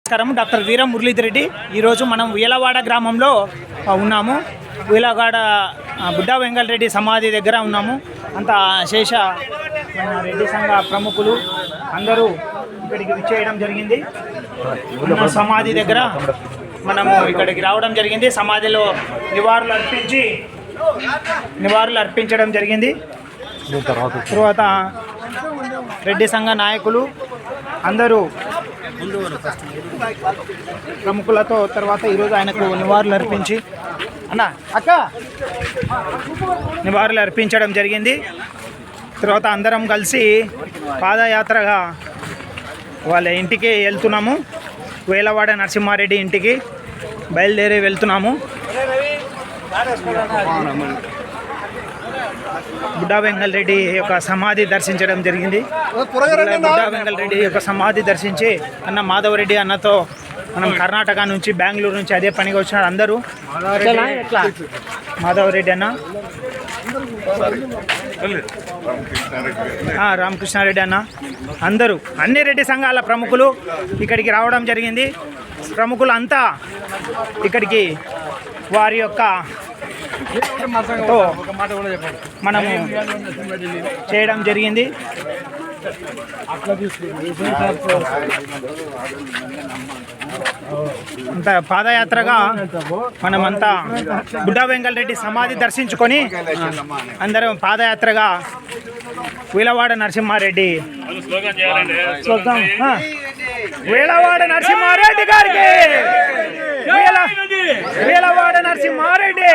నమస్కారం. డాక్టర్ వీరం మురళీధర్ రెడ్డి. ఈరోజు మనం వీలవాడ గ్రామంలో ఉన్నాము. వీలవాడ బుడ్డా వెంగళరెడ్డి సమాధి దగ్గర ఉన్నాము. అంత శేష మన రెడ్డి సంఘ ప్రముఖులు అందరూ ఇక్కడికి విచ్చేయడం జరిగింది. సమాధి దగ్గర మనము ఇక్కడికి రావడం జరిగింది. సమాధిలో నివాళులు అర్పించడం జరిగింది. తర్వాత రెడ్డి సంఘ నాయకులు అందరూ ప్రముఖులతో తర్వాత ఈరోజు ఆయనకు నివాళులు అర్పించడం జరిగింది. తర్వాత అందరం కలిసి పాదయాత్రగా వాళ్ళ ఇంటికి వెళ్తున్నాము. వేలవాడ నరసింహారెడ్డి ఇంటికి బయలుదేరి వెళ్తున్నాము. బుడ్డా వెంగళరెడ్డి యొక్క సమాధి దర్శించడం జరిగింది. బుడ్డా వెంగళరెడ్డి యొక్క సమాధి దర్శించి అన్న మాధవరెడ్డి అన్నతో మనం కర్ణాటక నుంచి బెంగళూరు నుంచి అదే పనిగా వచ్చినారు అందరూ. మాధవరెడ్డి అన్న, రామకృష్ణారెడ్డి అన్న, అందరూ అన్ని రెడ్డి సంఘాల ప్రముఖులు ఇక్కడికి రావడం జరిగింది. ప్రముఖులు అంతా ఇక్కడికి వారి యొక్క మనము చేయడం జరిగింది. అంత పాదయాత్రగా మనమంతా బుడ్డా వెంగళరెడ్డి సమాధి దర్శించుకొని అందరం పాదయాత్రగా వీలవాడ నరసింహారెడ్డి వీలవాడ నరసింహారెడ్డి గారికి వీలవాడ నరసింహారెడ్డి